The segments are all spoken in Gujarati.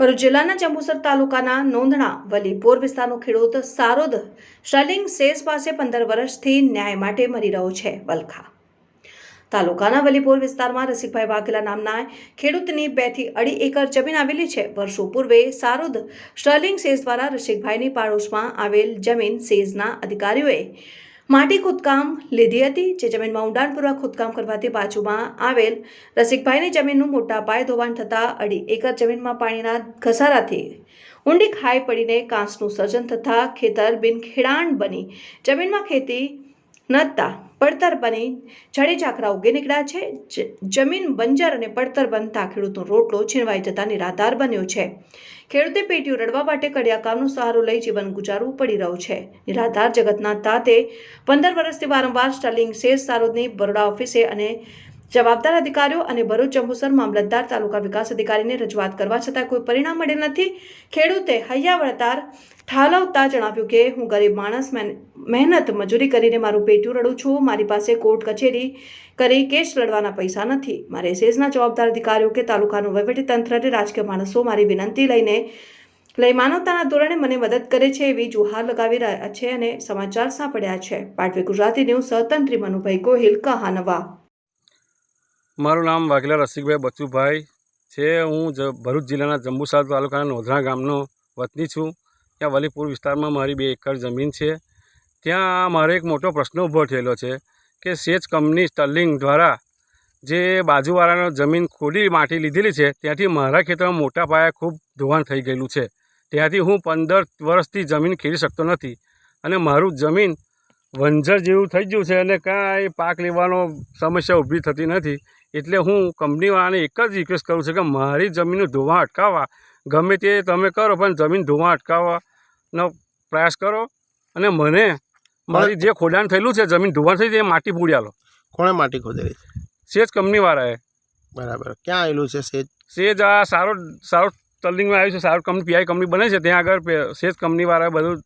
ભરૂચ જિલ્લાના જંબુસર તાલુકાના નોંધણા વલીપોર વિસ્તારનો ખેડૂત સારોદ સ્ટર્લિંગ સેસ પાસે 15 વર્ષથી ન્યાય માટે મરી રહ્યો છે. વલખા તાલુકાના વલીપોર વિસ્તારમાં રસિકભાઈ વાઘેલા નામના ખેડૂતની 2 થી 2.5 એકર જમીન આવેલી છે. વર્ષો પૂર્વે સારોદ સ્ટર્લિંગ સેસ દ્વારા રસિકભાઈની પાડોશમાં આવેલ જમીન સેઝના અધિકારીઓએ માટી ખોદકામ લીધી હતી, જે જમીનમાં ઊંડાણપૂર્વક ખોદકામ કરવાથી બાજુમાં આવેલ રસિકભાઈની જમીનનું મોટા પાયે ધોવાણ થતાં 2.5 એકર જમીનમાં પાણીના ઘસારાથી ઊંડી ખાઈ પડીને કાંસનું સર્જન થતાં ખેતર બિનખેડાણ બની જમીનમાં ખેતી નતા પડતર બની ઝાડી ઝાકરા ઉગી નીકળ્યા છે. જમીન બંજર અને પડતર બનતા ખેડૂતનો રોટલો છીનવાઈ જતા નિરાધાર બન્યો છે. ખેડૂતે પેટીઓ રડવા માટે કડિયા કામનો સહારો લઈ જીવન ગુજારવું પડી રહ્યું છે. નિરાધાર જગતના તાતે 15 વર્ષથી વારંવાર સ્ટર્લિંગ સેસ સારોદની બરોડા ઓફિસે અને જવાબદાર અધિકારીઓ અને ભરૂચ જંબુસર મામલતદાર તાલુકા વિકાસ અધિકારીને રજૂઆત કરવા છતાં કોઈ પરિણામ મળેલ નથી. ખેડૂતે હૈયા વળતાર ઠાલવતા જણાવ્યું કે હું ગરીબ માણસ મહેનત મજૂરી કરીને મારું પેટું રડું છું. મારી પાસે કોર્ટ કચેરી કરી કેસ લડવાના પૈસા નથી. મારે સેઝના જવાબદાર અધિકારીઓ કે તાલુકાનું વહીવટીતંત્ર અને રાજકીય માણસો મારી વિનંતી લઈ માનવતાના ધોરણે મને મદદ કરે છે એવી જુહાર લગાવી રહ્યા છે અને સમાચાર સાંપડ્યા છે. પાટવી ગુજરાતી ન્યૂઝ સ્વતંત્રી મનુભાઈ ગોહિલ કહાનવા. મારું નામ વાઘેલા રસિકભાઈ બચુભાઈ છે. હું ભરૂચ જિલ્લાના જંબુસર તાલુકાના નોંધણા ગામનો વતની છું. ત્યાં વલીપુર વિસ્તારમાં મારી 2 એકર જમીન છે. ત્યાં મારે એક મોટો પ્રશ્ન ઊભો થયેલો છે કે સેચ કંપની સ્ટર્લિંગ દ્વારા જે બાજુવાળાનો જમીન ખોદી માટી લીધેલી છે, ત્યાંથી મારા ખેતરમાં મોટા પાયે ખૂબ ધોવાણ થઈ ગયેલું છે. ત્યાંથી હું 15 વર્ષથી જમીન ખેડી શકતો નથી અને મારું જમીન વંજર જેવું થઈ ગયું છે અને કાંઈ પાક લેવાનો સમસ્યા ઊભી થતી નથી. એટલે હું કંપનીવાળાને એક જ રિક્વેસ્ટ કરું છું કે મારી જમીનનું ધોવાણ અટકાવવા ગમે તે તમે કરો, પણ જમીન ધોવાણ અટકાવવાનો પ્રયાસ કરો અને મને મારી જે ખોદાણ થયેલું છે, જમીન ધોવાણ થઈ એ માટી પૂરી આલો. કોણે માટી ખોદેલી છે? સેજ કંપનીવાળાએ. બરાબર. ક્યાં આવેલું છે સેજ? સેજ આ સારો સ્ટર્લિંગમાં આવ્યું છે. સારો કંપની પીઆઈ કંપની બને છે, ત્યાં આગળ સેજ કંપનીવાળાએ બધું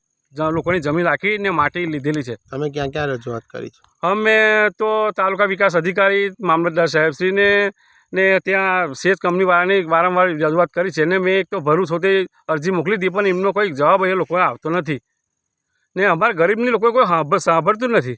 લોકોની જમીન રાખીને માટી લીધેલી છે. તમે ક્યાં ક્યાં રજૂઆત કરી છે? અમે તો તાલુકા વિકાસ અધિકારી મામલતદાર સાહેબશ્રીને ને ત્યાં સેજ કંપનીવાળાની વારંવાર રજૂઆત કરી છે ને મેં એક તો ભરૂચ હોતે અરજી મોકલી હતી, પણ એમનો કોઈ જવાબ એ લોકોએ આવતો નથી ને અમારા ગરીબની લોકો કોઈ સાંભળતું નથી.